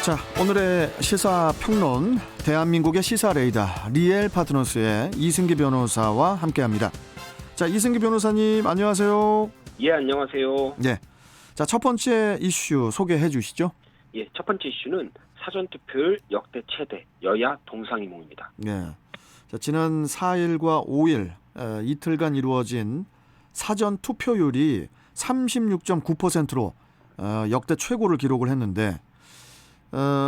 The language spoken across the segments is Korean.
자, 오늘의 시사평론, 대한민국의 시사 레이더 리엘 파트너스의 이승기 변호사와 함께합니다. 자, 이승기 변호사님 안녕하세요. 예, 안녕하세요. 네. 자, 첫 번째 이슈 소개해 주시죠. 예, 첫 번째 이슈는 사전투표율 역대 최대 여야 동상이몽입니다. 네. 자, 지난 4일과 5일 이틀간 이루어진 사전 투표율이 36.9%로 역대 최고를 기록을 했는데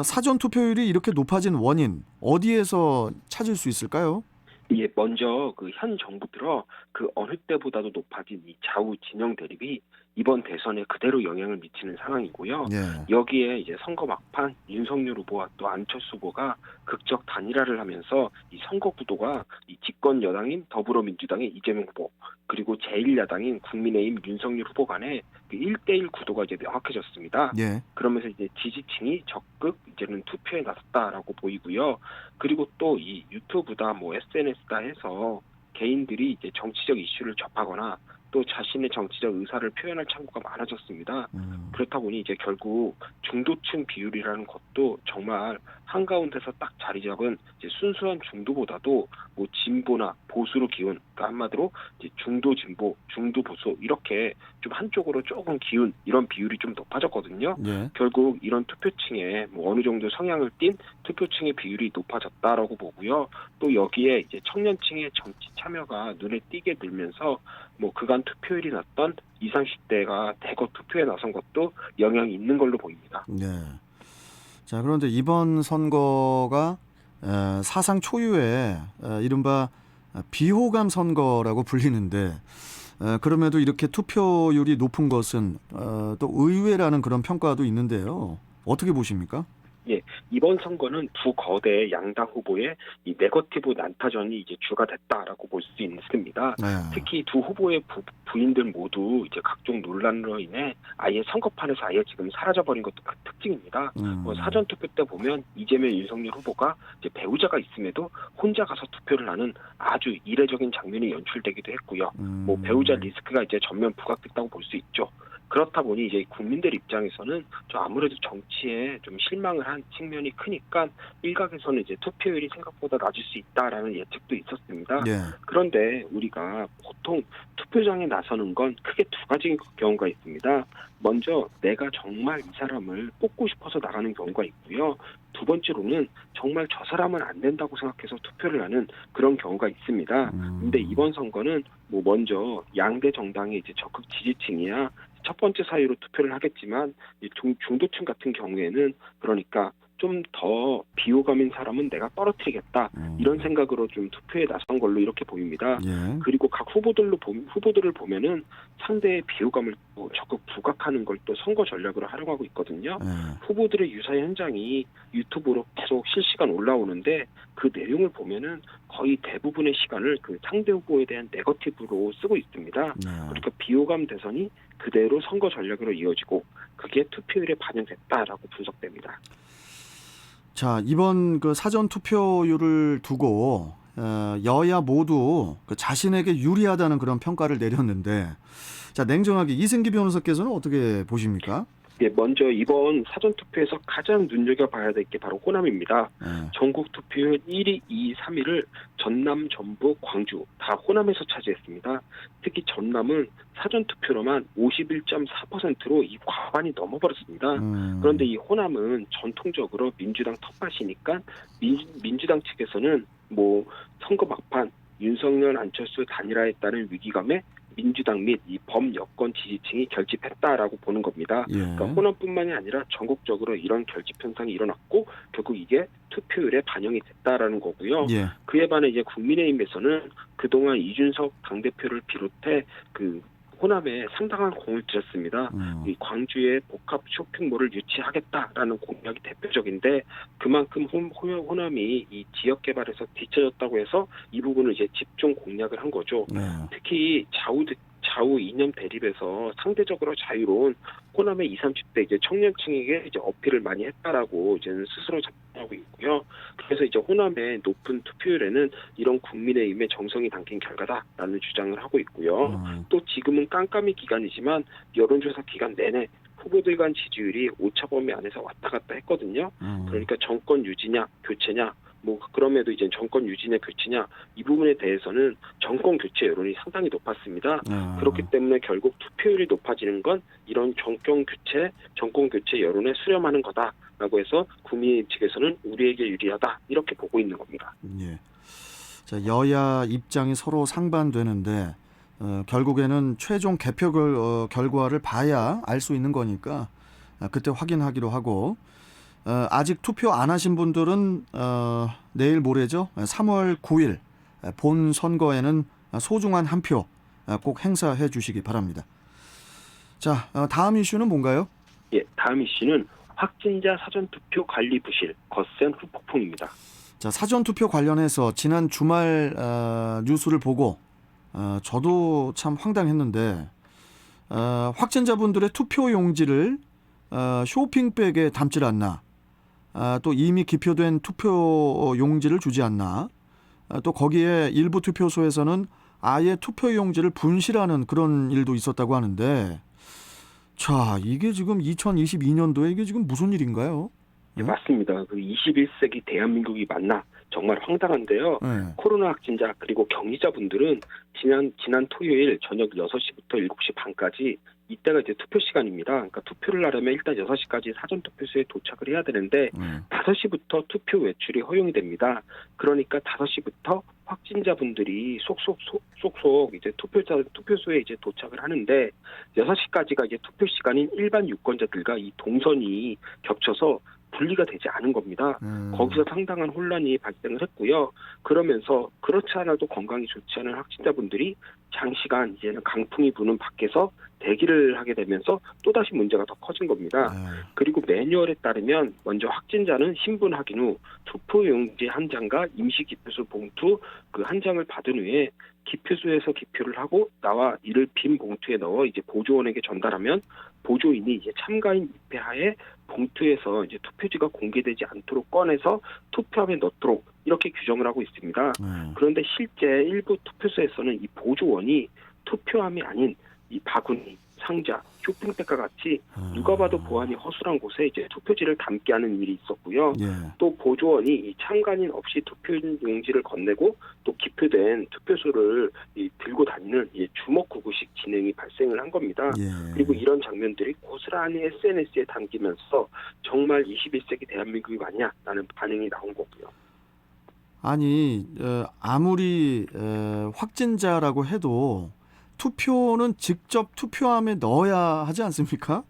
사전 투표율이 이렇게 높아진 원인 어디에서 찾을 수 있을까요? 예, 먼저 현 정부 들어 어느 때보다도 높아진 이 좌우 진영 대립이 이번 대선에 그대로 영향을 미치는 상황이고요. 네. 여기에 이제 선거 막판 윤석열 후보와 또 안철수 후보가 극적 단일화를 하면서 이 선거 구도가 이 집권 여당인 더불어민주당의 이재명 후보 그리고 제1야당인 국민의힘 윤석열 후보 간의 1대1 구도가 이제 명확해졌습니다. 네. 그러면서 이제 지지층이 적극 이제는 투표에 나섰다라고 보이고요. 그리고 또 이 유튜브다 SNS다 해서 개인들이 이제 정치적 이슈를 접하거나 또 자신의 정치적 의사를 표현할 창구가 많아졌습니다. 그렇다 보니 이제 결국 중도층 비율이라는 것도 정말 한가운데서 딱 자리 잡은 이제 순수한 중도보다도 진보나 보수로 기운, 그러니까 한마디로 이제 중도 진보, 중도 보수 이렇게 좀 한쪽으로 조금 기운 이런 비율이 좀 높아졌거든요. 네. 결국 이런 투표층에 어느 정도 성향을 띤 투표층의 비율이 높아졌다라고 보고요. 또 여기에 이제 청년층의 정치 참여가 눈에 띄게 들면서 그간 투표율이 낮던 20, 30대가 대거 투표에 나선 것도 영향이 있는 걸로 보입니다. 네. 자, 그런데 이번 선거가 사상 초유의 이른바 비호감 선거라고 불리는데 그럼에도 이렇게 투표율이 높은 것은 또 의외라는 그런 평가도 있는데요. 어떻게 보십니까? 예, 이번 선거는 두 거대 양당 후보의 이 네거티브 난타전이 이제 주가 됐다라고 볼 수 있습니다. 네. 특히 두 후보의 부인들 모두 이제 각종 논란으로 인해 아예 선거판에서 아예 지금 사라져버린 것도 그 특징입니다. 사전 투표 때 보면 이재명 윤석열 후보가 이제 배우자가 있음에도 혼자 가서 투표를 하는 아주 이례적인 장면이 연출되기도 했고요. 배우자 리스크가 이제 전면 부각됐다고 볼 수 있죠. 그렇다 보니 이제 국민들 입장에서는 좀 아무래도 정치에 좀 실망을 한 측면이 크니까 일각에서는 이제 투표율이 생각보다 낮을 수 있다라는 예측도 있었습니다. 네. 그런데 우리가 보통 투표장에 나서는 건 크게 두 가지 경우가 있습니다. 먼저 내가 정말 이 사람을 뽑고 싶어서 나가는 경우가 있고요. 두 번째로는 정말 저 사람은 안 된다고 생각해서 투표를 하는 그런 경우가 있습니다. 근데 이번 선거는 먼저 양대 정당의 이제 적극 지지층이야 첫 번째 사유로 투표를 하겠지만 중도층 같은 경우에는 그러니까 좀 더 비호감인 사람은 내가 떨어뜨리겠다 이런 생각으로 좀 투표에 나선 걸로 이렇게 보입니다. 예. 그리고 각 후보들을 보면은 상대의 비호감을 적극 부각하는 걸 또 선거 전략으로 활용하고 있거든요. 후보들의 유사 현장이 유튜브로 계속 실시간 올라오는데 그 내용을 보면은 거의 대부분의 시간을 그 상대 후보에 대한 네거티브로 쓰고 있습니다. 그러니까 비호감 대선이 그대로 선거 전략으로 이어지고 그게 투표율에 반영됐다라고 분석됩니다. 자, 이번 사전 투표율을 두고 여야 모두 자신에게 유리하다는 그런 평가를 내렸는데, 자, 냉정하게 이승기 변호사께서는 어떻게 보십니까? 예, 먼저 이번 사전투표에서 가장 눈여겨봐야 될 게 바로 호남입니다. 전국 투표율 1위, 2위, 3위를 전남, 전북, 광주 다 호남에서 차지했습니다. 특히 전남은 사전투표로만 51.4%로 이 과반이 넘어버렸습니다. 그런데 이 호남은 전통적으로 민주당 텃밭이니까 민주당 측에서는 선거 막판 윤석열, 안철수 단일화에 따른 위기감에 민주당 및 이 범여권 지지층이 결집했다라고 보는 겁니다. 예. 그러니까 호남뿐만이 아니라 전국적으로 이런 결집 현상이 일어났고 결국 이게 투표율에 반영이 됐다라는 거고요. 예. 그에 반해 이제 국민의힘에서는 그동안 이준석 당대표를 비롯해 호남에 상당한 공을 들였습니다. 이 광주에 복합 쇼핑몰을 유치하겠다라는 공약이 대표적인데 그만큼 호남이 이 지역 개발에서 뒤처졌다고 해서 이 부분을 이제 집중 공략을 한 거죠. 특히 좌우 이념 대립에서 상대적으로 자유로운 호남의 20, 30대 이제 청년층에게 이제 어필을 많이 했다라고 이제는 스스로 자평하고 있고요. 그래서 이제 호남의 높은 투표율에는 이런 국민의힘의 정성이 담긴 결과다라는 주장을 하고 있고요. 또 지금은 깜깜이 기간이지만 여론조사 기간 내내 후보들 간 지지율이 오차범위 안에서 왔다 갔다 했거든요. 그러니까 정권 유지냐 교체냐 뭐 그럼에도 이제 정권 유지냐 교체냐 이 부분에 대해서는 정권 교체 여론이 상당히 높았습니다. 그렇기 때문에 결국 투표율이 높아지는 건 이런 정권 교체 여론에 수렴하는 거다라고 해서 국민 측에서는 우리에게 유리하다 이렇게 보고 있는 겁니다. 예. 자, 여야 입장이 서로 상반되는데 결국에는 최종 개표 결과를 봐야 알 수 있는 거니까 그때 확인하기로 하고 아직 투표 안 하신 분들은 내일 모레죠. 3월 9일 본 선거에는 소중한 한 표 꼭 행사해 주시기 바랍니다. 자, 다음 이슈는 뭔가요? 예, 다음 이슈는 확진자 사전투표 관리 부실 거센 후폭풍입니다. 자, 사전투표 관련해서 지난 주말 뉴스를 보고 저도 참 황당했는데 확진자분들의 투표 용지를 쇼핑백에 담질 않나, 또 이미 기표된 투표 용지를 주지 않나, 또 거기에 일부 투표소에서는 아예 투표 용지를 분실하는 그런 일도 있었다고 하는데, 자, 이게 지금 2022년도에 이게 지금 무슨 일인가요? 네, 맞습니다. 그 21세기 대한민국이 맞나 정말 황당한데요. 네. 코로나 확진자 그리고 격리자분들은 지난 토요일 저녁 6시부터 7시 반까지 이때가 이제 투표 시간입니다. 그러니까 투표를 하려면 일단 6시까지 사전투표소에 도착을 해야 되는데 5시부터 투표 외출이 허용이 됩니다. 그러니까 5시부터 확진자분들이 속속 이제 투표소에 이제 도착을 하는데 6시까지가 이제 투표 시간인 일반 유권자들과 이 동선이 겹쳐서 분리가 되지 않은 겁니다. 거기서 상당한 혼란이 발생을 했고요. 그러면서 그렇지 않아도 건강이 좋지 않은 확진자분들이 장시간 이제는 강풍이 부는 밖에서 대기를 하게 되면서 또다시 문제가 더 커진 겁니다. 그리고 매뉴얼에 따르면 먼저 확진자는 신분 확인 후 투표용지 한 장과 임시기표소 봉투 그 한 장을 받은 후에 기표소에서 기표를 하고 나와 이를 빈 봉투에 넣어 이제 보조원에게 전달하면 보조인이 이제 참가인 입회하에 봉투에서 이제 투표지가 공개되지 않도록 꺼내서 투표함에 넣도록 이렇게 규정을 하고 있습니다. 그런데 실제 일부 투표소에서는 이 보조원이 투표함이 아닌 이 바구니, 상자, 쇼핑백과 같이 누가 봐도 보안이 허술한 곳에 이제 투표지를 담게 하는 일이 있었고요. 또 보조원이 이 참관인 없이 투표 용지를 건네고 또 기표된 투표소를 들고 다니는 주먹구구식 진행이 발생을 한 겁니다. 그리고 이런 장면들이 고스란히 SNS에 담기면서 정말 21세기 대한민국이 맞냐라는 반응이 나온 거고요. 아니 아무리 확진자라고 해도 투표는 직접 투표함에 넣어야 하지 않습니까?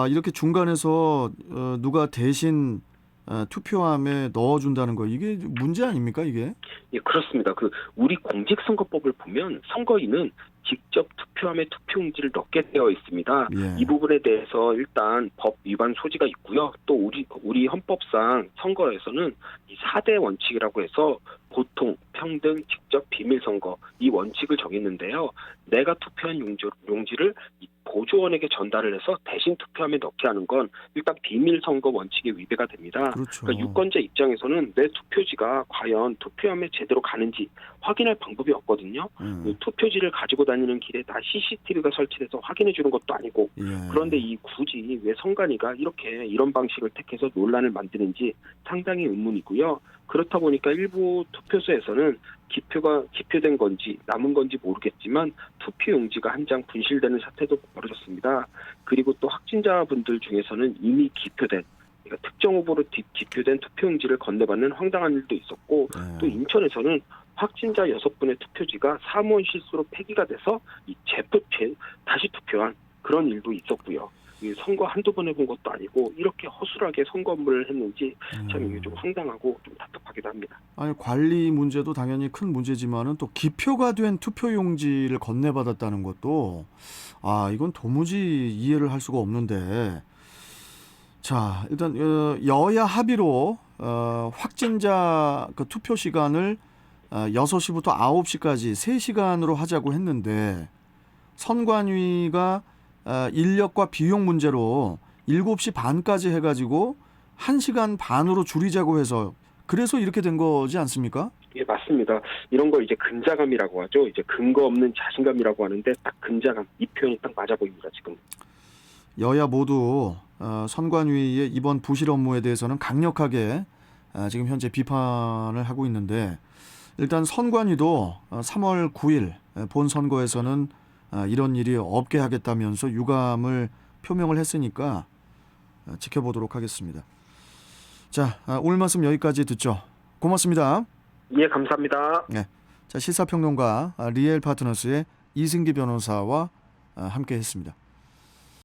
이렇게 중간에서 누가 대신 투표함에 넣어준다는 거 이게 문제 아닙니까 이게? 예, 그렇습니다. 우리 공직선거법을 보면 선거인은 직접 투표함에 투표용지를 넣게 되어 있습니다. 이 부분에 대해서 일단 법 위반 소지가 있고요. 또 우리 헌법상 선거에서는 이 4대 원칙이라고 해서 보통, 평등, 직접, 비밀선거 이 원칙을 정했는데요. 내가 투표한 용지를 보조원에게 전달을 해서 대신 투표함에 넣게 하는 건 일단 비밀선거 원칙에 위배가 됩니다. 그렇죠. 그러니까 유권자 입장에서는 내 투표지가 과연 투표함에 제대로 가는지 확인할 방법이 없거든요. 투표지를 가지고 다니는 길에 다 CCTV가 설치돼서 확인해 주는 것도 아니고 그런데 굳이 왜 선관위가 이런 방식을 택해서 논란을 만드는지 상당히 의문이고요. 그렇다 보니까 일부 투표소에서는 기표된 건지 남은 건지 모르겠지만 투표용지가 한 장 분실되는 사태도 벌어졌습니다. 그리고 또 확진자분들 중에서는 이미 기표된 그러니까 특정 후보로 기표된 투표용지를 건네받는 황당한 일도 있었고 또 인천에서는 확진자 6분의 투표지가 사무원 실수로 폐기가 돼서 다시 투표한 그런 일도 있었고요. 선거 한두 번 해본 것도 아니고 이렇게 허술하게 선거를 했는지 참 이게 좀 황당하고 좀 답답하기도 합니다. 아니 관리 문제도 당연히 큰 문제지만은 또 기표가 된 투표용지를 건네받았다는 것도 이건 도무지 이해를 할 수가 없는데 자 일단 여야 합의로 확진자 그 투표 시간을 6시부터 9시까지 3시간으로 하자고 했는데 선관위가 인력과 비용 문제로 7시 반까지 해가지고 1시간 반으로 줄이자고 해서 그래서 이렇게 된 거지 않습니까? 예, 맞습니다. 이런 걸 이제 근자감이라고 하죠. 이제 근거 없는 자신감이라고 하는데 딱 근자감 이 표현이 딱 맞아 보입니다. 지금. 여야 모두 선관위의 이번 부실 업무에 대해서는 강력하게 지금 현재 비판을 하고 있는데 일단 선관위도 3월 9일 본선거에서는 이런 일이 없게 하겠다면서 유감을 표명을 했으니까 지켜보도록 하겠습니다. 자, 오늘 말씀 여기까지 듣죠. 고맙습니다. 예, 감사합니다. 네. 자, 시사평론가 리엘 파트너스의 이승기 변호사와 함께 했습니다.